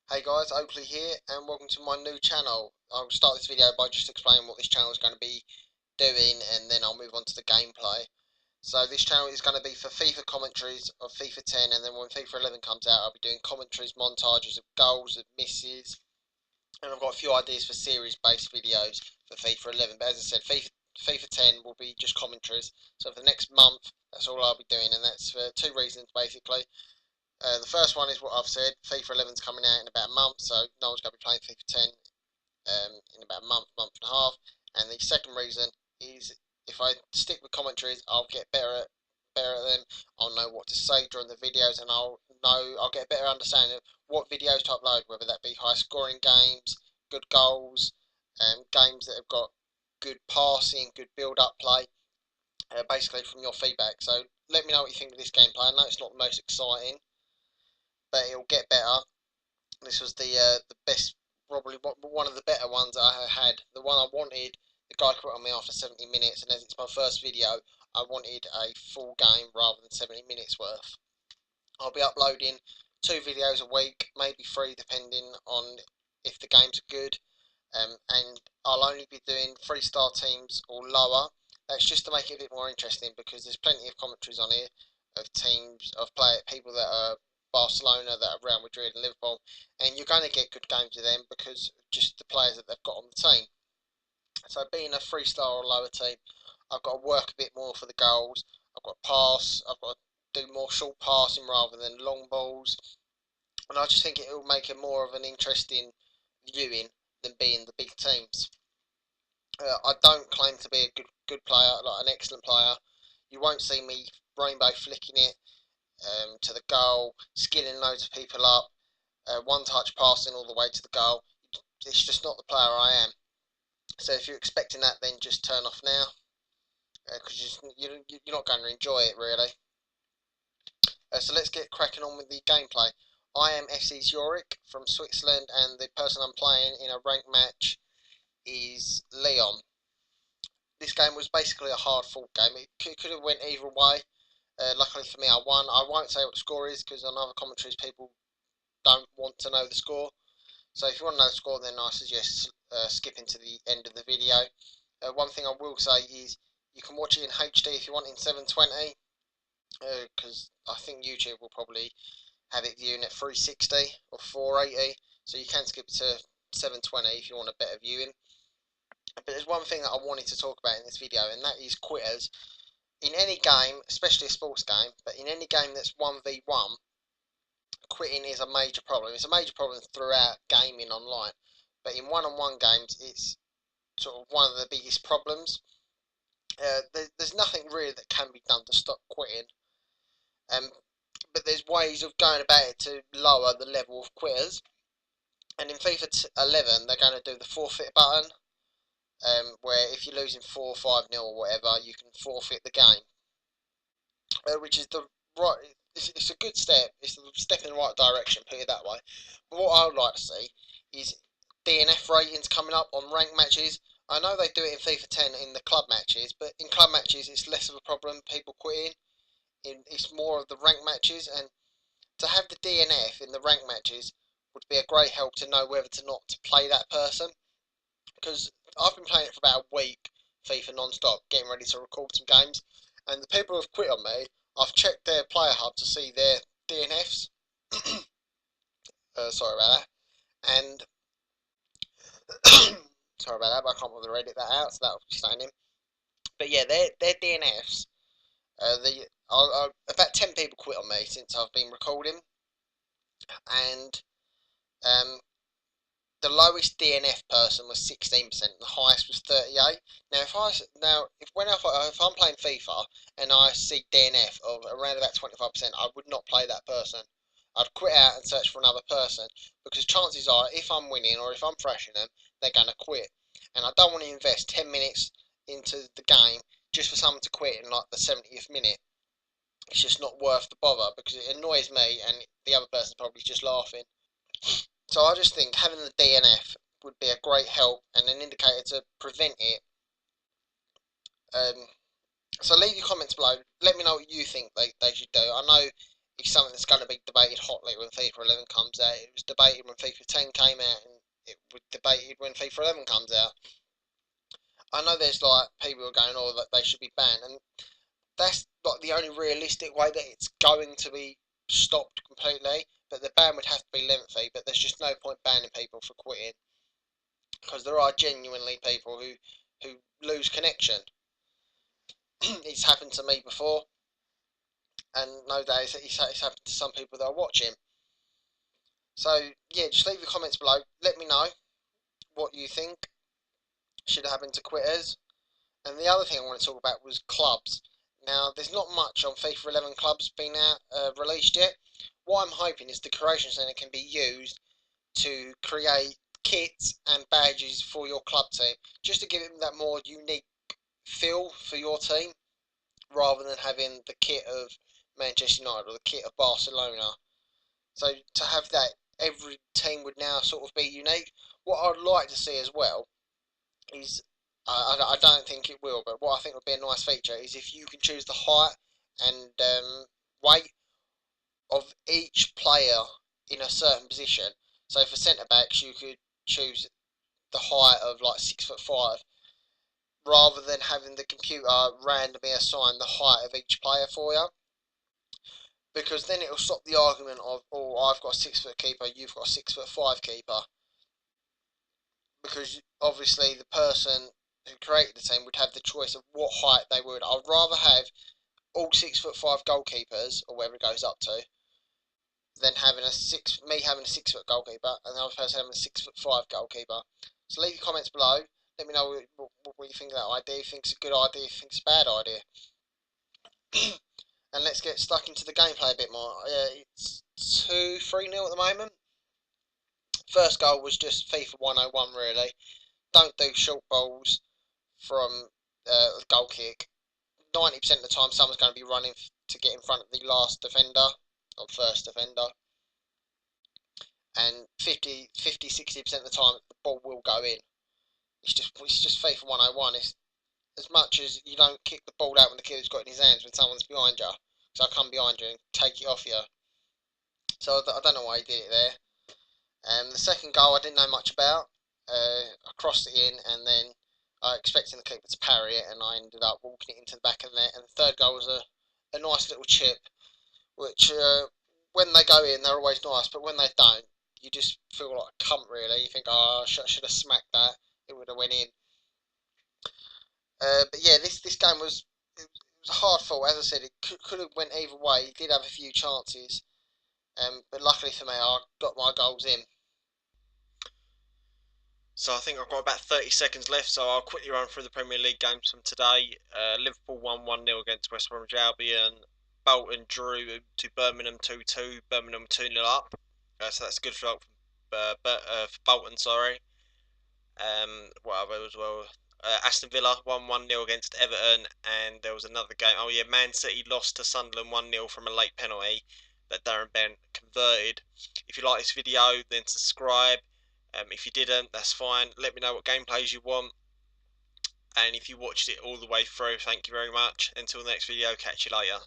Hey guys, Oakley here, and welcome to my new channel. I'll start this video by just explaining what this channel is going to be doing, and then I'll move on to the gameplay. So this channel is going to be for FIFA commentaries of FIFA 10, and then when FIFA 11 comes out, I'll be doing commentaries, montages of goals, of misses, and I've got a few ideas for series-based videos for FIFA 11. But as I said, FIFA 10 will be just commentaries. So for the next month, that's all I'll be doing, and that's for two reasons basically. The first one is what I've said. FIFA 11 is coming out in about a month, so no one's going to be playing FIFA 10 in about a month, month and a half. And the second reason is if I stick with commentaries, I'll get better at them. I'll know what to say during the videos, and I'll get a better understanding of what videos to upload, whether that be high scoring games, good goals, games that have got good passing, good build up play. Basically from your feedback. So let me know what you think of this gameplay. I know it's not the most exciting, but it'll get better. This was the best, probably one of the better ones that I had. The one I wanted, the guy quit on me after 70 minutes, and as it's my first video, I wanted a full game rather than 70 minutes worth. I'll be uploading 2 videos a week, maybe 3 depending on if the games are good. And I'll only be doing 3-star teams or lower. That's just to make it a bit more interesting, because there's plenty of commentaries on here of teams, of people that are Barcelona, that are Real Madrid and Liverpool, and you're going to get good games with them because just the players that they've got on the team. So being a 3-star or lower team, I've got to work a bit more for the goals. I've got to pass. I've got to do more short passing rather than long balls, and I just think it will make it more of an interesting viewing than being the big teams. I don't claim to be a good player, like an excellent player. You won't see me rainbow flicking it to the goal, skilling loads of people up, one-touch passing all the way to the goal. It's just not the player I am. So if you're expecting that, then just turn off now, because you're not going to enjoy it really. So let's get cracking on with the gameplay. I am FC Zurich from Switzerland, and the person I'm playing in a ranked match is Lyon. This game was basically a hard-fought game. It could have went either way. Luckily for me, I won. I won't say what the score is because on other commentaries people don't want to know the score. So if you want to know the score, then I suggest skipping to the end of the video. One thing I will say is you can watch it in HD if you want in 720, because I think YouTube will probably have it viewing at 360 or 480. So you can skip it to 720 if you want a better viewing. But there's one thing that I wanted to talk about in this video, and that is quitters. In any game, especially a sports game, but in any game that's 1v1, quitting is a major problem. It's a major problem throughout gaming online, but in one-on-one games, it's sort of one of the biggest problems. There's nothing really that can be done to stop quitting, but there's ways of going about it to lower the level of quitters. And in FIFA 11, they're going to do the forfeit button, where if you're losing 4 or 5-0 or whatever, you can forfeit the game, which is the right. It's a good step. It's a step in the right direction, put it that way. But what I would like to see is DNF ratings coming up on ranked matches. I know they do it in FIFA 10 in the club matches, but in club matches it's less of a problem, people quitting. It's more of the ranked matches, and to have the DNF in the ranked matches would be a great help to know whether to not to play that person. Because I've been playing it for about a week, FIFA non-stop, getting ready to record some games, and the people who have quit on me, I've checked their player hub to see their DNFs. Sorry about that. And sorry about that, but I can't bother to edit that out, so that'll be staying in. But yeah, their DNFs. About 10 people quit on me since I've been recording, and um, the lowest DNF person was 16%, the highest was 38. Now, if I'm playing FIFA and I see DNF of around about 25%, I would not play that person. I'd quit out and search for another person, because chances are, if I'm winning or if I'm thrashing them, they're going to quit. And I don't want to invest 10 minutes into the game just for someone to quit in like the 70th minute. It's just not worth the bother, because it annoys me and the other person's probably just laughing. So I just think having the DNF would be a great help and an indicator to prevent it. So leave your comments below. Let me know what you think they should do. I know is something that's going to be debated hotly when FIFA 11 comes out. It was debated when FIFA 10 came out, and it was debated when FIFA 11 comes out. I know there's like people who are going, oh, that they should be banned, and that's like the only realistic way that it's going to be stopped completely. But the ban would have to be lengthy. But there's just no point banning people for quitting, because there are genuinely people who lose connection. It's happened to me before, and no doubt it's happened to some people that are watching. So yeah, just leave your comments below. Let me know what you think should happen to quitters. And the other thing I want to talk about was clubs. Now, there's not much on FIFA 11 clubs being out, released yet. What I'm hoping is the Creation Centre can be used to create kits and badges for your club team, just to give it that more unique feel for your team, rather than having the kit of Manchester United or the kit of Barcelona. So to have that, every team would now sort of be unique. What I'd like to see as well is, I don't think it will, but what I think would be a nice feature is if you can choose the height and weight of each player in a certain position. So for centre backs, you could choose the height of like 6'5", rather than having the computer randomly assign the height of each player for you. Because then it'll stop the argument of, oh, I've got a 6 foot keeper, you've got a 6'5" keeper. Because obviously the person who created the team would have the choice of what height they would. I'd rather have all 6'5" goalkeepers, or whatever it goes up to, than having me having a 6 foot goalkeeper and the other person having a 6'5" goalkeeper. So leave your comments below. Let me know what you think of that idea. If you think it's a good idea, if you think it's a bad idea. And let's get stuck into the gameplay a bit more. It's 3-0 at the moment. First goal was just FIFA 101 really. Don't do short balls from goal kick. 90% of the time someone's going to be running to get in front of the last defender, or first defender. And 60% of the time the ball will go in. It's just FIFA 101. It's as much as you don't kick the ball out when the killer's got it in his hands when someone's behind you. So I'll come behind you and take it off you. So I don't know why he did it there. The second goal I didn't know much about. I crossed it in and then expecting the keeper to parry it, and I ended up walking it into the back of the net. And the third goal was a nice little chip, which when they go in, they're always nice, but when they don't, you just feel like a cunt, really. You think, oh, I should have smacked that, it would have went in. But yeah, this game was, it was hard fought. As I said, it could have went either way. He did have a few chances, but luckily for me, I got my goals in. So I think I've got about 30 seconds left, so I'll quickly run through the Premier League games from today. Liverpool won 1-0 against West Bromwich Albion. Bolton drew to Birmingham 2-2. Birmingham 2-0 up. So that's a good result for Bolton, sorry. What other as well? Aston Villa won 1-0 against Everton, and there was another game. Oh yeah, Man City lost to Sunderland 1-0 from a late penalty that Darren Bent converted. If you like this video, then subscribe. If you didn't, that's fine. Let me know what gameplays you want. And if you watched it all the way through, thank you very much. Until the next video, catch you later.